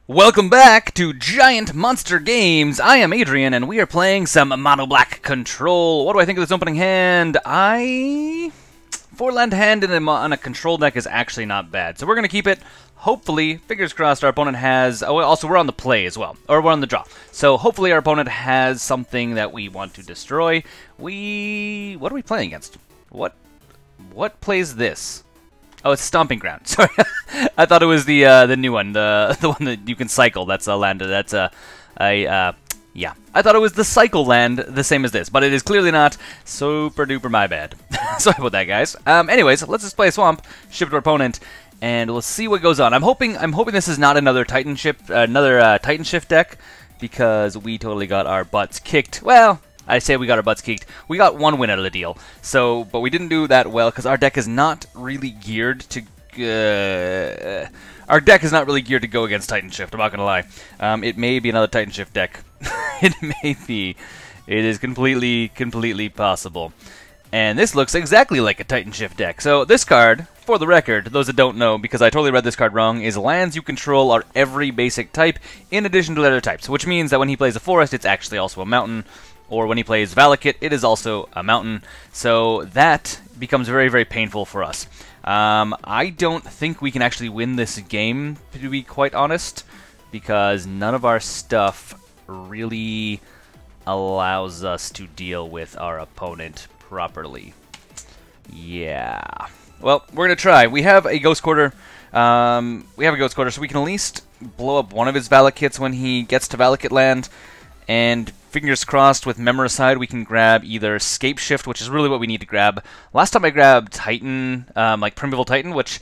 Welcome back to Giant Monster Games. I am Adrian, and we are playing some Mono Black Control. What do I think of this opening hand? Four-land hand on a control deck is actually not bad, so we're going to keep it. Hopefully, fingers crossed, our opponent has... Oh, also, we're on the play as well, or we're on the draw. So hopefully our opponent has something that we want to destroy. What are we playing against? What plays this? Oh, it's Stomping Ground. Sorry, I thought it was the new one, the one that you can cycle. That's a land. That's yeah. I thought it was the cycle land, the same as this, but it is clearly not. Super duper my bad. Sorry about that, guys. Anyways, let's just play a swamp, ship to our opponent, and let's see what goes on. I'm hoping this is not another Titan Shift deck, because we totally got our butts kicked. Well, I say we got our butts kicked. We got one win out of the deal. So, but we didn't do that well because our deck is not really geared to. Our deck is not really geared to go against Titan Shift. I'm not gonna lie. It may be another Titan Shift deck. It may be. It is completely possible. And this looks exactly like a Titan Shift deck. So this card, for the record, those that don't know, because I totally read this card wrong, is lands you control are every basic type in addition to the other types, which means that when he plays a forest, it's actually also a mountain. Or when he plays Valakut, it is also a mountain. So that becomes very painful for us. I don't think we can actually win this game, to be quite honest, because none of our stuff really allows us to deal with our opponent properly. Yeah. Well, we're going to try. We have a Ghost Quarter. So we can at least blow up one of his Valakuts when he gets to Valakut land. And fingers crossed, with Memoricide, we can grab either Scape Shift, which is really what we need to grab. Last time I grabbed Titan, like Primeval Titan, which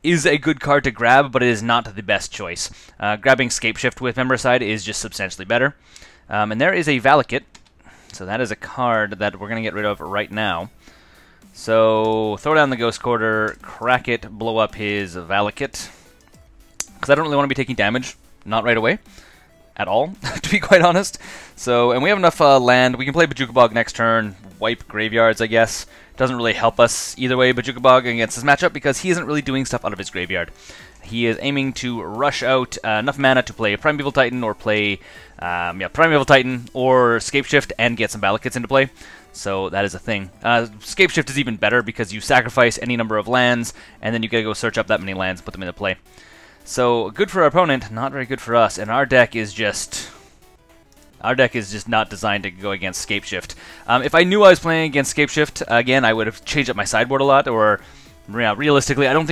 is a good card to grab, but it is not the best choice. Grabbing Scape Shift with Memoricide is just substantially better. And there is a Valakut, so that is a card that we're going to get rid of right now. So, throw down the Ghost Quarter, crack it, blow up his Valakut, because I don't really want to be taking damage, not right away. At all, to be quite honest. So, and we have enough land. We can play Bojuka Bog next turn, wipe graveyards, I guess. Doesn't really help us either way, Bojuka Bog, against this matchup, because he isn't really doing stuff out of his graveyard. He is aiming to rush out enough mana to play Primeval Titan, or play, Primeval Titan, or Scape Shift, and get some Valakuts into play. So that is a thing. Scape Shift is even better, because you sacrifice any number of lands, and then you gotta go search up that many lands, put them into play. So, good for our opponent, not very good for us, and our deck is just not designed to go against Scape Shift. If I knew I was playing against Scape Shift, again, I would have changed up my sideboard a lot, or, realistically, I don't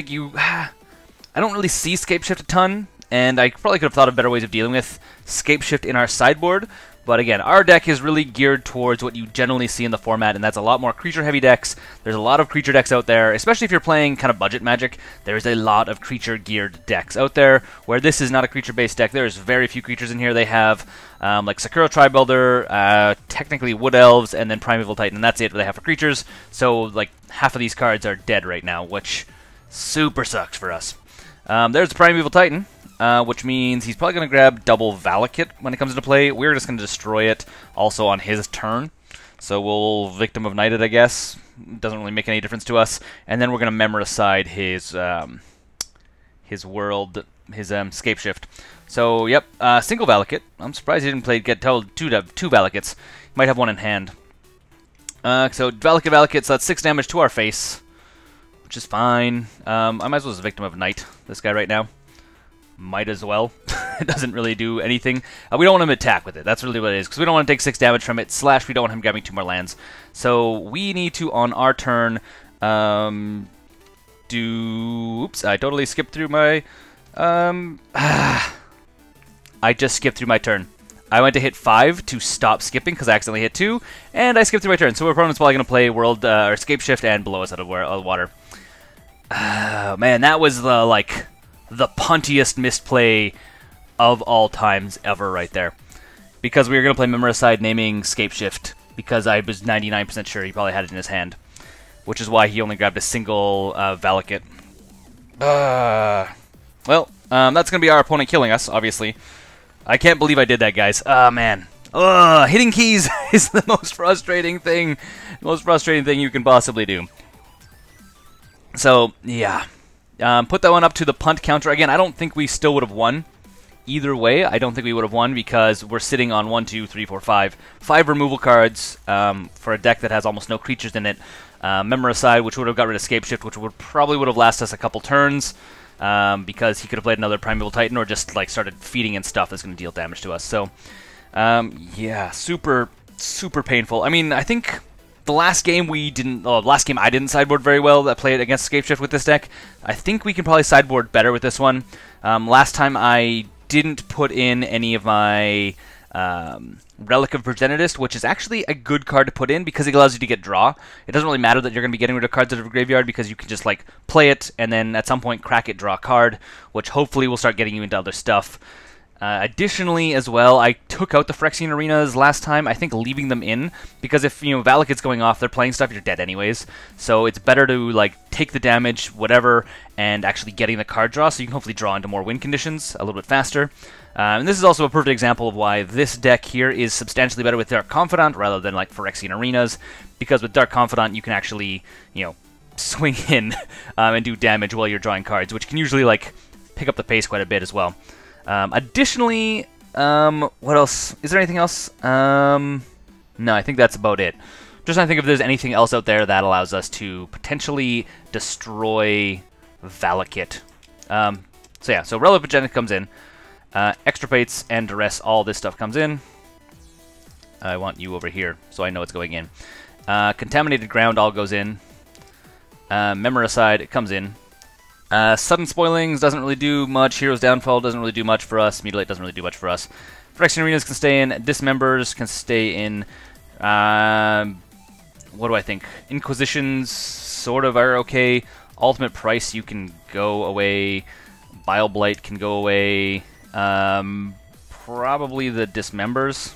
really see Scape Shift a ton, and I probably could have thought of better ways of dealing with Scape Shift in our sideboard. But again, our deck is really geared towards what you generally see in the format, and that's a lot more creature-heavy decks. There's a lot of creature decks out there, especially if you're playing kind of budget Magic. There's a lot of creature-geared decks out there, where this is not a creature-based deck. There's very few creatures in here. They have, like Sakura Tribuilder, technically Wood Elves, and then Primeval Titan, and that's it they have for creatures. So, like, half of these cards are dead right now, which super sucks for us. There's the Primeval Titan. Which means he's probably going to grab double Valakut when it comes into play. We're just going to destroy it also on his turn. So we'll Victim of Night it, I guess. Doesn't really make any difference to us. And then we're going to Memoricide his world, his Scape Shift. So, yep, single Valakut. I'm surprised he didn't get told two Valakuts. He might have one in hand. So Valakut, so that's 6 damage to our face, which is fine. I might as well just Victim of Night this guy right now. Might as well. It doesn't really do anything. We don't want him to attack with it. That's really what it is, because we don't want to take 6 damage from it, / we don't want him grabbing 2 more lands. So we need to, on our turn, Oops, I totally skipped through my... I just skipped through my turn. I went to hit 5 to stop skipping, because I accidentally hit 2, and I skipped through my turn. So our opponent's probably going to play World, or Scape Shift and blow us out of water. Man, that was the puntiest misplay of all times ever right there. Because we were going to play Memoricide naming Scape Shift, because I was 99% sure he probably had it in his hand. Which is why he only grabbed a single Valakut. Well, that's going to be our opponent killing us, obviously. I can't believe I did that, guys. Man. Hitting keys is the most frustrating thing. The most frustrating thing you can possibly do. So, yeah. Put that one up to the punt counter. Again, I don't think we still would have won either way. I don't think we would have won because we're sitting on 1, 2, 3, 4, 5 removal cards for a deck that has almost no creatures in it. Memoricide, which would have got rid of Scapeshift, which probably would have lasted us a couple turns because he could have played another Primeval Titan or just like started feeding in stuff that's going to deal damage to us. So yeah, super painful. I mean, I think the last game we didn't. Last game I didn't sideboard very well. That played against Scapeshift with this deck. I think we can probably sideboard better with this one. Last time I didn't put in any of my Relic of Progenitist, which is actually a good card to put in because it allows you to get draw. It doesn't really matter that you're going to be getting rid of cards out of a graveyard because you can just like play it and then at some point crack it, draw a card, which hopefully will start getting you into other stuff. Additionally, as well, I took out the Phyrexian Arenas last time, I think leaving them in, because if, Valakut's going off, they're playing stuff, you're dead anyways. So it's better to, like, take the damage, whatever, and actually getting the card draw, so you can hopefully draw into more win conditions a little bit faster. And this is also a perfect example of why this deck here is substantially better with Dark Confidant rather than, like, Phyrexian Arenas, because with Dark Confidant, you can actually, swing in and do damage while you're drawing cards, which can usually, like, pick up the pace quite a bit as well. Additionally, what else? Is there anything else? No, I think that's about it. Just trying to think if there's anything else out there that allows us to potentially destroy Valakut. So yeah, so Relic of Progenitist comes in. Extirpates and Duress, all this stuff comes in. I want you over here, so I know it's going in. Contaminated Ground all goes in. Memoricide, it comes in. Sudden Spoilings doesn't really do much. Hero's Downfall doesn't really do much for us. Mutilate doesn't really do much for us. Phyrexian Arenas can stay in. Dismembers can stay in. What do I think? Inquisitions sort of are okay. Ultimate Price, you can go away. Bile Blight can go away. Probably the Dismembers.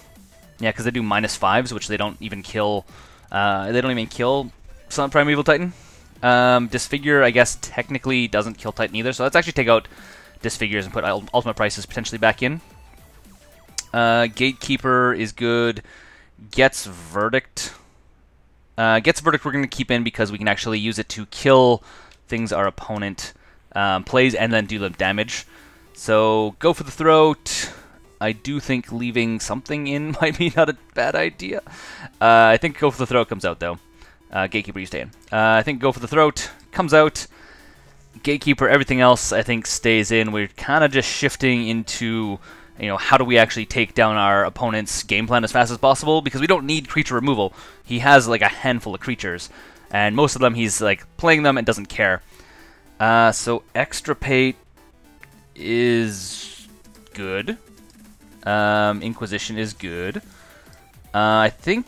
Yeah, because they do -5s, which they don't even kill. They don't even kill some Primeval Titan. Disfigure, I guess, technically doesn't kill Titan either, so let's actually take out Disfigures and put Ultimate Prices potentially back in. Gatekeeper is good. Gets Verdict. Gets Verdict we're going to keep in because we can actually use it to kill things our opponent plays and then do them damage. So, go for the Throat. I do think leaving something in might be not a bad idea. I think Go for the Throat comes out, though. Gatekeeper, you stay in. I think Go for the Throat comes out. Gatekeeper, everything else, I think, stays in. We're kind of just shifting into, how do we actually take down our opponent's game plan as fast as possible? Because we don't need creature removal. He has, like, a handful of creatures. And most of them, he's, like, playing them and doesn't care. So, Extirpate is good. Inquisition is good. I think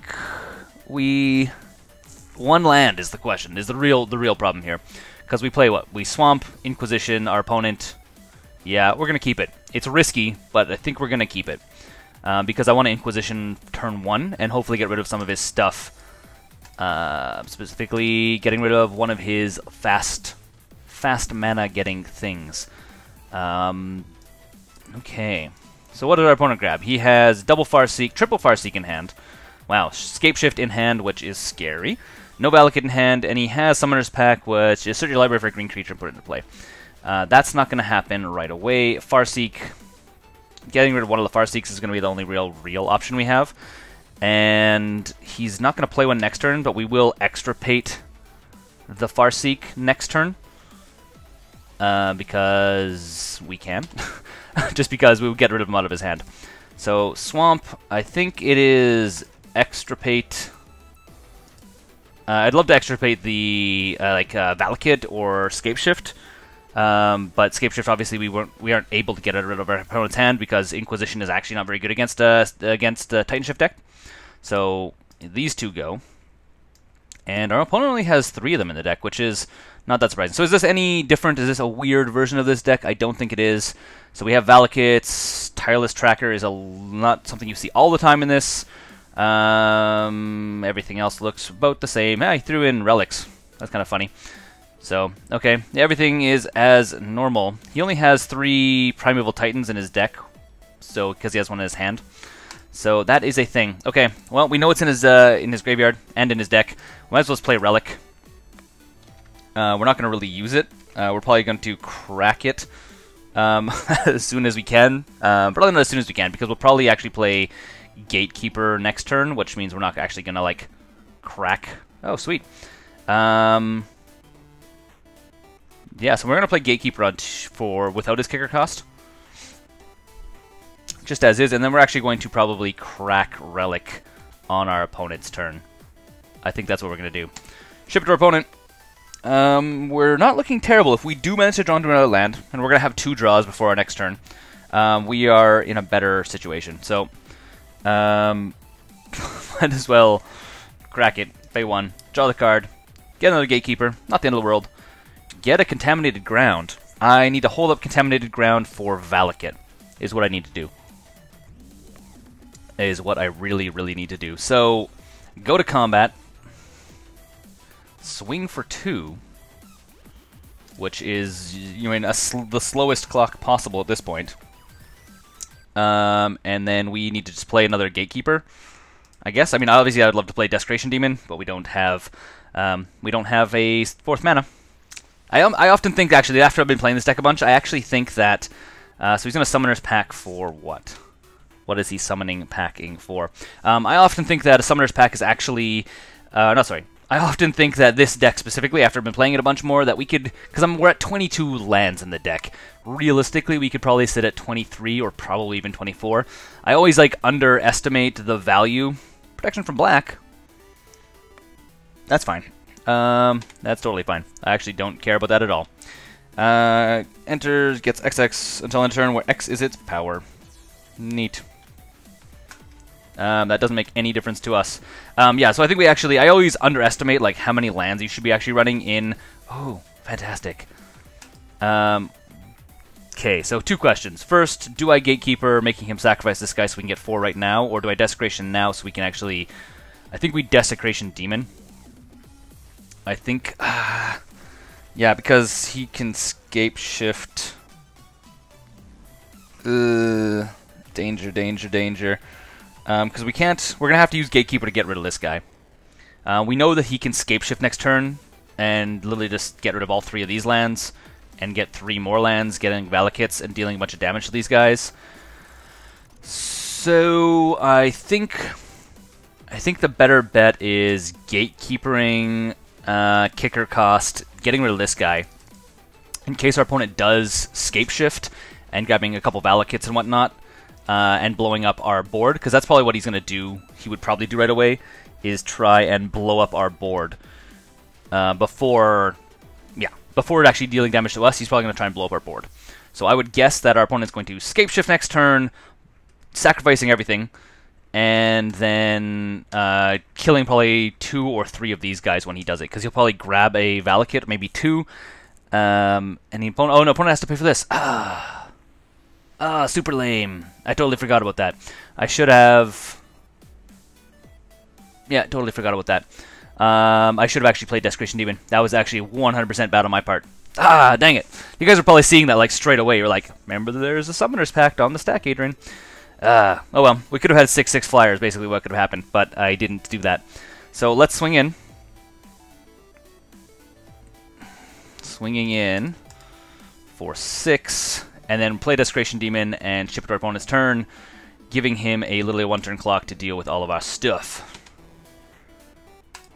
we... One land is the question, is the real problem here. Because we play what? We swamp, Inquisition, our opponent. Yeah, we're going to keep it. It's risky, but I think we're going to keep it. Because I want to Inquisition turn 1 and hopefully get rid of some of his stuff. Specifically, getting rid of one of his fast mana getting things. Okay. So what did our opponent grab? He has double Farseek, triple Farseek in hand. Wow, Scapeshift in hand, which is scary. No Valakut in hand, and he has Summoner's Pack, which is search your library for a green creature and put it into play. That's not going to happen right away. Farseek, getting rid of one of the Farseeks is going to be the only real option we have. And he's not going to play one next turn, but we will extirpate the Farseek next turn. Because we can. Just because we will get rid of him out of his hand. So, Swamp, I think it is extirpate. I'd love to extirpate the Valakut or Scapeshift, but Scapeshift obviously we aren't able to get rid of our opponent's hand because Inquisition is actually not very good against Titan Shift deck. So these two go, and our opponent only has 3 of them in the deck, which is not that surprising. So is this any different? Is this a weird version of this deck? I don't think it is. So we have Valakut's Tireless Tracker is not something you see all the time in this. Everything else looks about the same. I threw in relics. That's kind of funny. So, okay. Everything is as normal. He only has 3 Primeval Titans in his deck, so because he has one in his hand. So that is a thing. Okay, well, we know it's in his graveyard and in his deck. Might as well play Relic. We're not going to really use it. We're probably going to crack it as soon as we can. Probably not as soon as we can, because we'll probably actually play Gatekeeper next turn, which means we're not actually gonna like crack. Oh, sweet. Yeah, so we're gonna play Gatekeeper on for without his kicker cost, just as is, and then we're actually going to probably crack Relic on our opponent's turn. I think that's what we're gonna do. Ship it to our opponent. We're not looking terrible. If we do manage to draw into another land, and we're going to have 2 draws before our next turn, we are in a better situation. So, might as well crack it. Pay 1, draw the card, get another Gatekeeper, not the end of the world. Get a Contaminated Ground. I need to hold up Contaminated Ground for Valakut, is what I need to do. Is what I really, really need to do. So, go to combat. Swing for 2, which is, you mean, the slowest clock possible at this point. And then we need to just play another Gatekeeper, I guess. I mean, obviously, I'd love to play Desecration Demon, but we don't have a 4th mana. I often think, actually, after I've been playing this deck a bunch, I actually think that. So he's going to Summoner's Pack for what? What is he summoning packing for? I often think that a Summoner's Pack is actually. No, sorry. I often think that this deck specifically, after I've been playing it a bunch more, that we could, because we're at 22 lands in the deck. Realistically, we could probably sit at 23 or probably even 24. I always like underestimate the value. Protection from black. That's fine. That's totally fine. I actually don't care about that at all. Enters, gets XX until end turn, where X is its power. Neat. That doesn't make any difference to us. Yeah, so I think I always underestimate like how many lands you should be actually running in. Oh, fantastic. Okay, so 2 questions. First, do I Gatekeeper, making him sacrifice this guy so we can get 4 right now, or do I Desecration now so we can actually... I think we Desecration Demon. I think... yeah, because he can Scape Shift. Danger, danger, danger. Because we're going to have to use Gatekeeper to get rid of this guy. We know that he can Scape Shift next turn, and literally just get rid of all 3 of these lands, and get 3 more lands, getting Valakuts, and dealing a bunch of damage to these guys. So, I think the better bet is Gatekeepering, kicker cost, getting rid of this guy, in case our opponent does Scape Shift, and grabbing a couple Valakuts and whatnot. And blowing up our board, because that's probably what he's going to do. He would probably do right away, is try and blow up our board before actually dealing damage to us. He's probably going to try and blow up our board. So I would guess that our opponent's going to Scape Shift next turn, sacrificing everything, and then killing probably 2 or 3 of these guys when he does it, because he'll probably grab a Valakut, maybe 2, and the opponent. Oh no, opponent has to pay for this. Super lame. I totally forgot about that. I should have... Yeah, totally forgot about that. I should have actually played Desecration Demon. That was actually 100% bad on my part. Dang it. You guys are probably seeing that like straight away. You're like, remember there's a Summoner's Pact on the Stack Adrian. Oh well, we could have had 6/6 flyers, basically what could have happened, but I didn't do that. So let's swing in. Swinging in for 6... and then play Desecration Demon and ship it to our opponent's turn, giving him literally a 1-turn clock to deal with all of our stuff.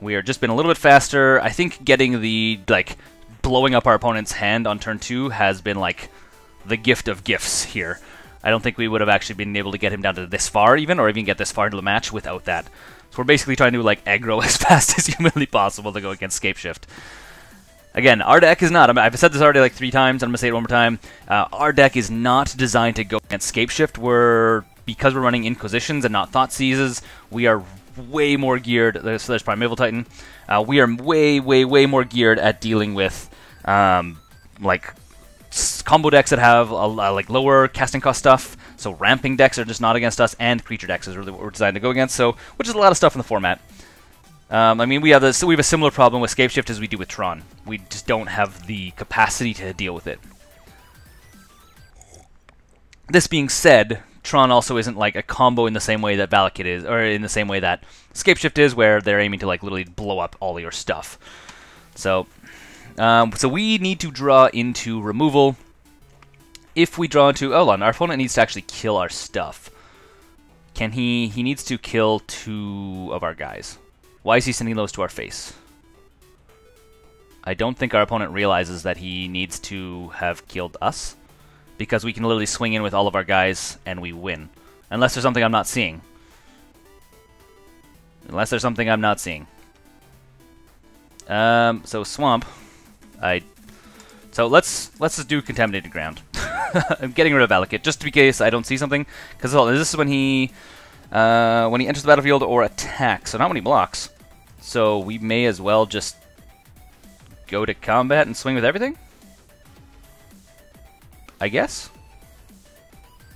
We are just been a little bit faster. I think getting the, blowing up our opponent's hand on turn 2 has been, the gift of gifts here. I don't think we would have actually been able to get him down to this far even, or even get this far into the match without that. So we're basically trying to, aggro as fast as humanly possible to go against Scape Shift. Again, our deck is not, I've said this already 3 times, I'm going to say it one more time, our deck is not designed to go against Scape Shift. Because we're running Inquisitions and not Thought Seizes, we are way more geared, so there's Primeval Titan, we are way, way, way more geared at dealing with, combo decks that have, lower casting cost stuff, so ramping decks are just not against us, and creature decks is really what we're designed to go against, so, which is a lot of stuff in the format. I mean, we have a similar problem with Scape Shift as we do with Tron. We just don't have the capacity to deal with it. This being said, Tron also isn't a combo in the same way that Valakut is, or in the same way that Scape Shift is, where they're aiming to literally blow up all your stuff. So, so we need to draw into removal, if we draw into... Oh, hold on. Our opponent needs to actually kill our stuff. Can he... He needs to kill 2 of our guys. Why is he sending those to our face? I don't think our opponent realizes that he needs to have killed us, because we can literally swing in with all of our guys and we win. Unless there's something I'm not seeing. Unless there's something I'm not seeing. So Swamp. So let's just do Contaminated Ground. I'm getting rid of Valakut, just in case I don't see something. Because this is when he enters the battlefield or attacks. So not when he blocks. So we may as well just go to combat and swing with everything? I guess?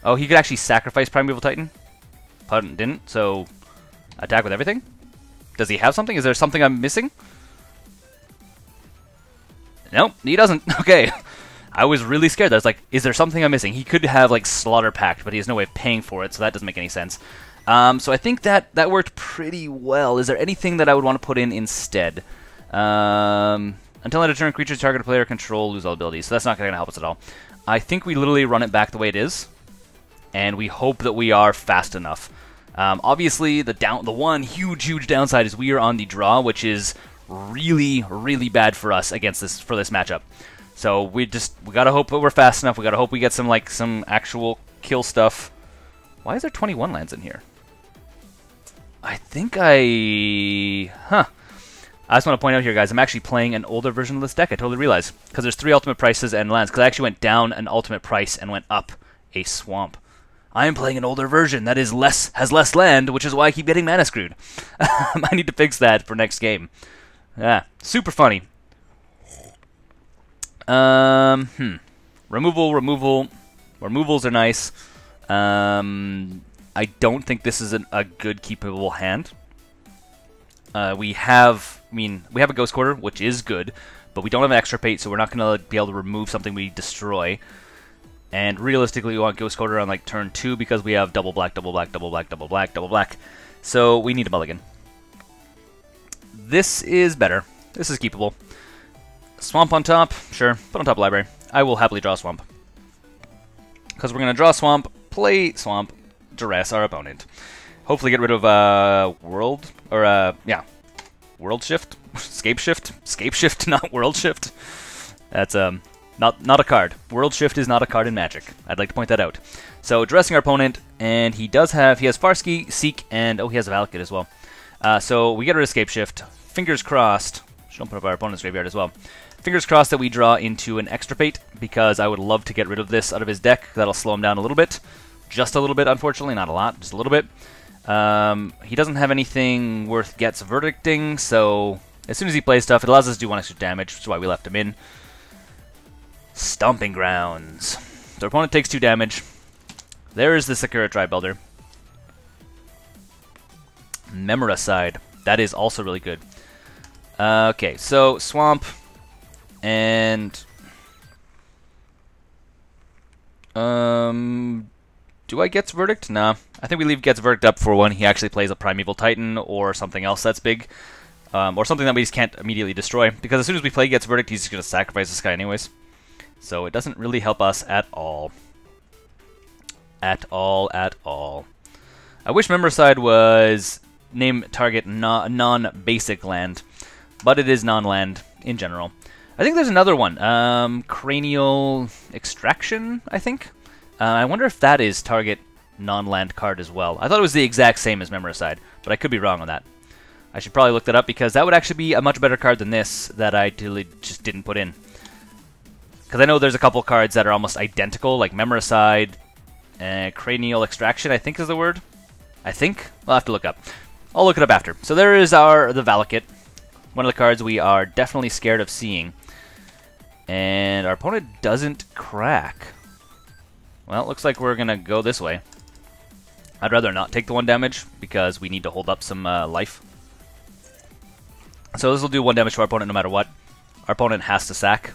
Oh, he could actually sacrifice Primeval Titan? Opponent didn't, so attack with everything? Does he have something? Is there something I'm missing? Nope, he doesn't. Okay. I was really scared. I was like, is there something I'm missing? He could have, like, Slaughter Pact, but he has no way of paying for it, so that doesn't make any sense. So I think that worked pretty well. Is there anything that I would want to put in instead? Until end of turn, creatures target player control lose all abilities, so that's not going to help us at all. I think we literally run it back the way it is, and we hope that we are fast enough. Obviously, the one huge downside is we are on the draw, which is really bad for us against this matchup. So we gotta hope that we're fast enough. We gotta hope we get some actual kill stuff. Why is there 21 lands in here? I think I just want to point out here, guys, I'm actually playing an older version of this deck. I totally realized. Because there's 3 ultimate prices and lands. Because I actually went down an ultimate price and went up a swamp. I am playing an older version that is has less land, which is why I keep getting mana screwed. I need to fix that for next game. Yeah, super funny. Removals are nice. I don't think this is a good keepable hand. We have a Ghost Quarter, which is good, but we don't have an Extirpate, so we're not going to be able to remove something we destroy. And realistically, we want Ghost Quarter on like turn 2 because we have double black. So we need a mulligan. This is better. This is keepable. Swamp on top, sure. Put on top library. I will happily draw Swamp. Because we're going to draw Swamp, play Swamp, Duress our opponent. Hopefully get rid of World Shift, Scape Shift, not World Shift. That's not a card. World Shift is not a card in Magic. I'd like to point that out. So dressing our opponent, and he has Farski, Seek, and he has a Valakut as well. So we get rid of Scape Shift. Fingers crossed. Should open up our opponent's graveyard as well. Fingers crossed that we draw into an Extirpate, because I would love to get rid of this out of his deck. That'll slow him down a little bit. Just a little bit, unfortunately. Not a lot, just a little bit. He doesn't have anything worth Gets Verdicting, so as soon as he plays stuff, it allows us to do 1 extra damage, which is why we left him in. Stomping Grounds. So our opponent takes 2 damage. There is the Sakura Tribe Elder. Memoricide. That is also really good. Okay, so Swamp and do I Gets Verdict? Nah. I think we leave Gets Verdict up for when he actually plays a Primeval Titan or something else that's big. Or something that we just can't immediately destroy. Because as soon as we play Gets Verdict, he's just going to sacrifice this guy anyways. So it doesn't really help us at all. At all. I wish Memoricide was name target non-basic land. But it is non-land in general. I think there's another one. Cranial Extraction, I think. I wonder if that is target non-land card as well. I thought it was the exact same as Memoricide, but I could be wrong on that. I should probably look that up because that would actually be a much better card than this that I just didn't put in. Because I know there's a couple cards that are almost identical, like Memoricide, Cranial Extraction, I think is the word. I think? I'll have to look up. I'll look it up after. So there is the Valakut. One of the cards we are definitely scared of seeing. And our opponent doesn't crack. Well, it looks like we're going to go this way. I'd rather not take the 1 damage because we need to hold up some life. So this will do 1 damage to our opponent no matter what. Our opponent has to sack.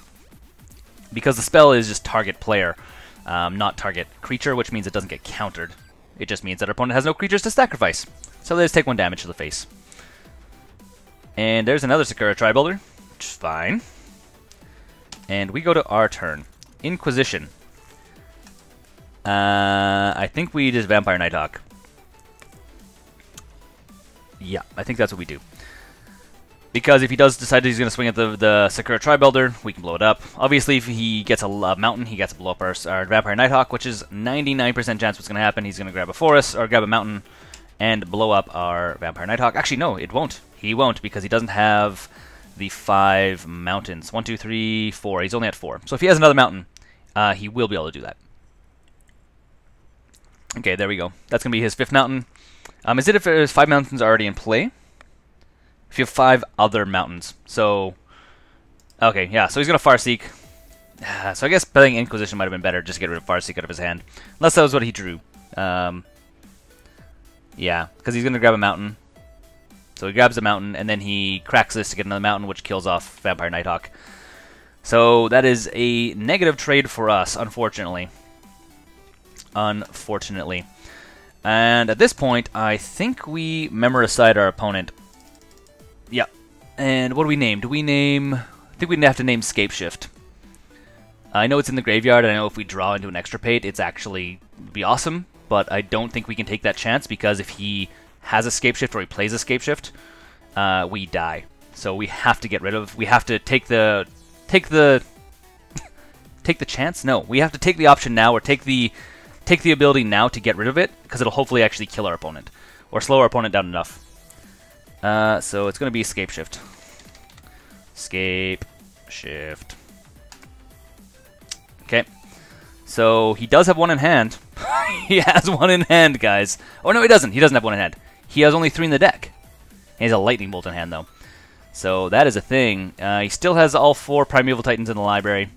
Because the spell is just target player, not target creature, which means it doesn't get countered. It just means that our opponent has no creatures to sacrifice. So they just take 1 damage to the face. And there's another Sakura Tribe Elder, which is fine. And we go to our turn. Inquisition. I think we just Vampire Nighthawk. Yeah, I think that's what we do. Because if he does decide that he's going to swing at the Sakura Tribe Elder, we can blow it up. Obviously, if he gets a mountain, he gets to blow up our Vampire Nighthawk, which is 99% chance what's going to happen. He's going to grab a forest, or grab a mountain, and blow up our Vampire Nighthawk. Actually, no, it won't. He won't, because he doesn't have the 5 mountains. 1, 2, 3, 4. He's only at 4. So if he has another mountain, he will be able to do that. Okay, there we go. That's going to be his 5th mountain. Is it if there's 5 mountains already in play? If you have 5 other mountains. So, okay, yeah, so he's going to Farseek. So I guess playing Inquisition might have been better, just to get rid of Farseek out of his hand. Unless that was what he drew. Yeah, because he's going to grab a mountain. So he grabs a mountain, and then he cracks this to get another mountain, which kills off Vampire Nighthawk. So that is a negative trade for us, unfortunately. Unfortunately. And at this point, I think we memor aside our opponent. Yeah. And what do we name? Do we name... I think we'd have to name Scapeshift. I know it's in the graveyard, and I know if we draw into an extirpate, it's actually be awesome, but I don't think we can take that chance, because if he has a Scapeshift or he plays a Scapeshift, we die. So we have to get rid of... We have to take the chance? No, we have to take the option now, or take the ability now to get rid of it, because it'll hopefully actually kill our opponent, or slow our opponent down enough. So it's going to be Scapeshift. Scapeshift. Okay. So he does have 1 in hand. He has 1 in hand, guys. Oh, no, he doesn't. He doesn't have 1 in hand. He has only 3 in the deck. He has a Lightning Bolt in hand, though. So that is a thing. He still has all 4 Primeval Titans in the library,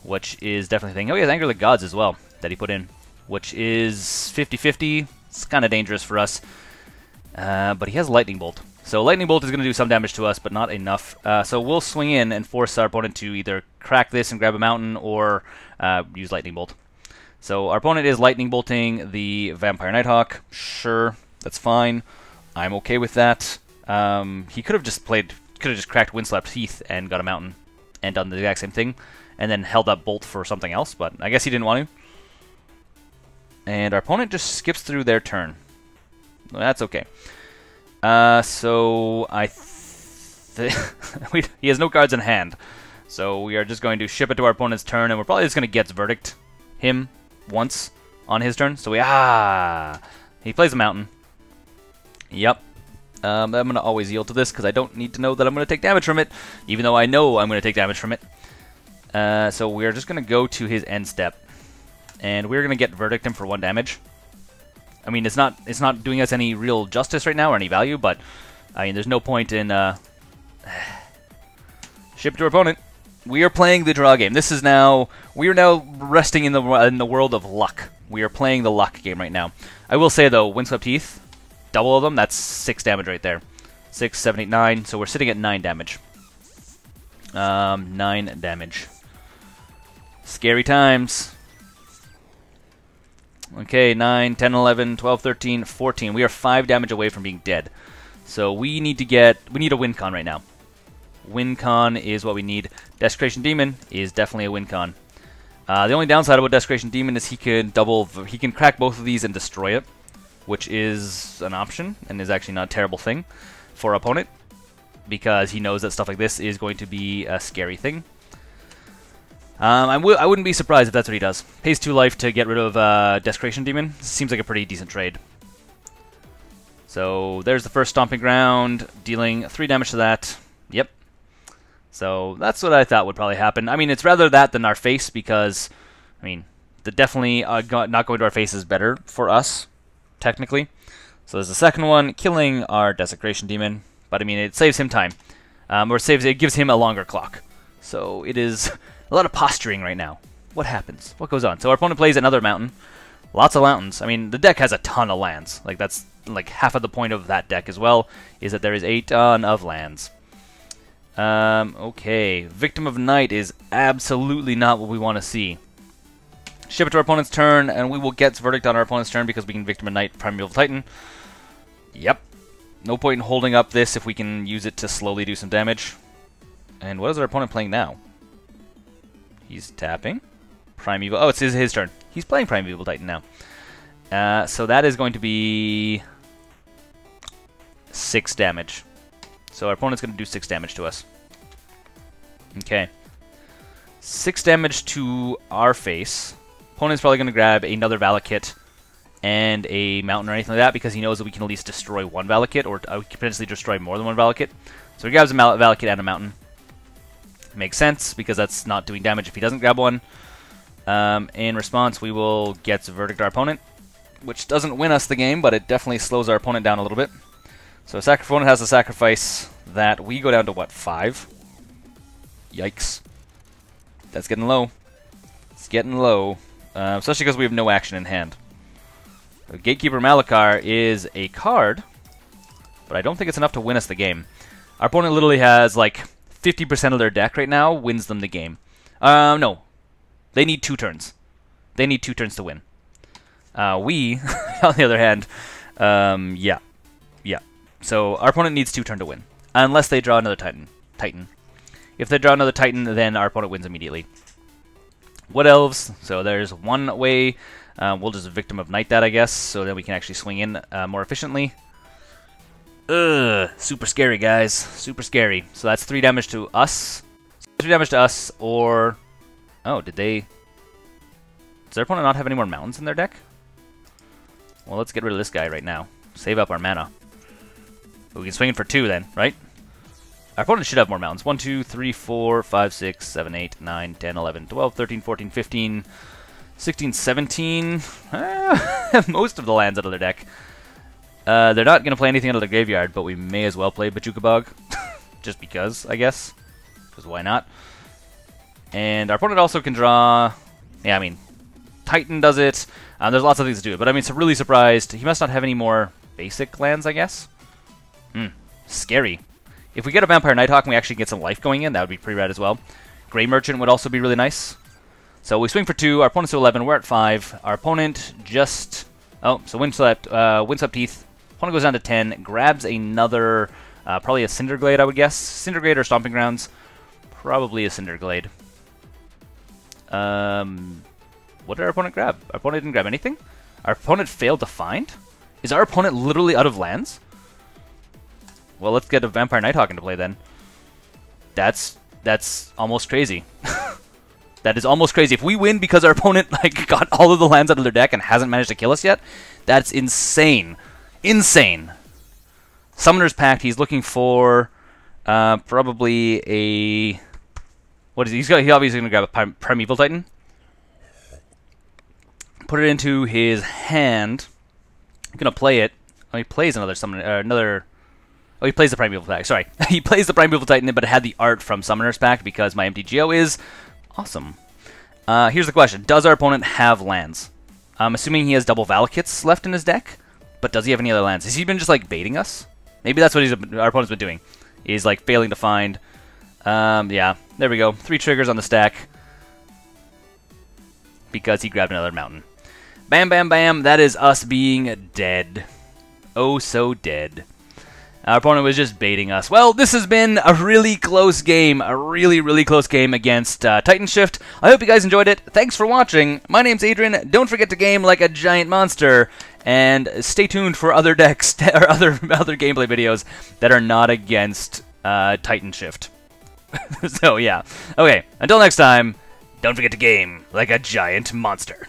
which is definitely a thing. Oh, he has Anger of the Gods as well that he put in, which is 50-50. It's kind of dangerous for us. But he has Lightning Bolt. So Lightning Bolt is going to do some damage to us, but not enough. So we'll swing in and force our opponent to either crack this and grab a mountain, or use Lightning Bolt. So our opponent is Lightning Bolting the Vampire Nighthawk. Sure, that's fine. I'm okay with that. He could have just cracked Windswept Heath and got a mountain and done the exact same thing, and then held up Bolt for something else, but I guess he didn't want to. And our opponent just skips through their turn. That's okay. So he has no cards in hand. So we are just going to ship it to our opponent's turn, and we're probably just going to Get's Verdict him once on his turn. So he plays a mountain. Yep. I'm going to always yield to this, because I don't need to know that I'm going to take damage from it, even though I know I'm going to take damage from it. So we're just going to go to his end step, and we're going to Get Verdict him for 1 damage. I mean, it's not doing us any real justice right now, or any value, but I mean, there's no point in ship to our opponent. We are playing the draw game. We are now resting in the world of luck. We are playing the luck game right now. I will say though, Windswept Heath, double of them, that's 6 damage right there. 6, 7, 8, 9. So we're sitting at 9 damage. 9 damage. Scary times. Okay, 9, 10, 11, 12, 13, 14. We are 5 damage away from being dead. So we need a win con right now. Win con is what we need. Desecration Demon is definitely a win con. The only downside about Desecration Demon is he can crack both of these and destroy it, which is an option and is actually not a terrible thing for our opponent, because he knows that stuff like this is going to be a scary thing. I wouldn't be surprised if that's what he does. Pays 2 life to get rid of Desecration Demon. Seems like a pretty decent trade. So there's the first Stomping Ground, dealing 3 damage to that. Yep. So that's what I thought would probably happen. I mean, it's rather that than our face, because, I mean, definitely not going to our face is better for us, technically. So there's the second one, killing our Desecration Demon. But I mean, it saves him time. Or it gives him a longer clock. So it is a lot of posturing right now. What happens? What goes on? So our opponent plays another mountain. Lots of mountains. I mean, the deck has a ton of lands. Like, that's like half of the point of that deck as well, is that there is a ton of lands. Okay. Victim of Night is absolutely not what we want to see. Ship it to our opponent's turn, and we will get Verdict on our opponent's turn, because we can Victim of Night Primeval Titan. Yep. No point in holding up this if we can use it to slowly do some damage. And what is our opponent playing now? He's tapping. Primeval. Oh, it's his turn. He's playing Primeval Titan now. So that is going to be 6 damage. So our opponent's going to do 6 damage to us. Okay. 6 damage to our face. Opponent's probably going to grab another Valakut and a mountain or anything like that because he knows that we can at least destroy one Valakut, or we can potentially destroy more than one Valakut. So he grabs a Valakut and a mountain. Makes sense because that's not doing damage if he doesn't grab one. In response, we will get Verdict our opponent, which doesn't win us the game, but it definitely slows our opponent down a little bit. So opponent has to sacrifice that. We go down to what, 5? Yikes. That's getting low. It's getting low, especially because we have no action in hand. Gatekeeper of Malakir is a card, but I don't think it's enough to win us the game. Our opponent literally has like 50% of their deck right now, wins them the game. No. They need 2 turns. They need 2 turns to win. We, on the other hand, yeah. So our opponent needs 2 turns to win, unless they draw another Titan. If they draw another Titan, then our opponent wins immediately. What elves? So there's one way. We'll just Victim of Night that, I guess, so that we can actually swing in more efficiently. Ugh, super scary, guys. Super scary. So that's 3 damage to us. 3 damage to us, or... Oh, did they... Does their opponent not have any more mountains in their deck? Well, let's get rid of this guy right now. Save up our mana. We can swing in for 2 then, right? Our opponent should have more mountains. 1, 2, 3, 4, 5, 6, 7, 8, 9, 10, 11, 12, 13, 14, 15, 16, 17. Most of the lands out of their deck. They're not going to play anything out of the graveyard, but we may as well play Bojuka Bog. Just because, I guess. Because why not? And our opponent also can draw... Yeah, I mean, Titan does it. There's lots of things to do. But I mean, so really surprised. He must not have any more basic lands, I guess. Scary. If we get a Vampire Nighthawk and we actually get some life going in, that would be pretty rad as well. Grey Merchant would also be really nice. So we swing for 2. Our opponent's at 11. We're at 5. Our opponent just... Oh, so Windswept Teeth. Opponent goes down to 10. Grabs another... probably a Cinderglade, I would guess. Cinderglade or Stomping Grounds. Probably a Cinderglade. What did our opponent grab? Our opponent didn't grab anything? Our opponent failed to find? Is our opponent literally out of lands? Well, let's get a Vampire Nighthawk into play then. That's almost crazy. That is almost crazy. If we win because our opponent like got all of the lands out of their deck and hasn't managed to kill us yet, that's insane. Insane. Summoner's Pact, he's looking for probably a... What is he? He's obviously going to grab a Primeval Titan. Put it into his hand. I'm going to play it. Oh, he plays another summoner... Oh, he plays the Primeval Pact. Sorry. He plays the Primeval Titan, but it had the art from Summoner's Pact because my MTGO is awesome. Here's the question. Does our opponent have lands? I'm assuming he has double Valakuts left in his deck, but does he have any other lands? Has he been just, like, baiting us? Maybe that's what our opponent's been doing. He's, like, failing to find. Yeah. There we go. 3 triggers on the stack. Because he grabbed another mountain. Bam, bam, bam. That is us being dead. Oh, so dead. Our opponent was just baiting us. Well, this has been a really close game. A really, really close game against Titan Shift. I hope you guys enjoyed it. Thanks for watching. My name's Adrian. Don't forget to game like a giant monster. And stay tuned for other decks or other gameplay videos that are not against Titan Shift. So, yeah. Okay, until next time, don't forget to game like a giant monster.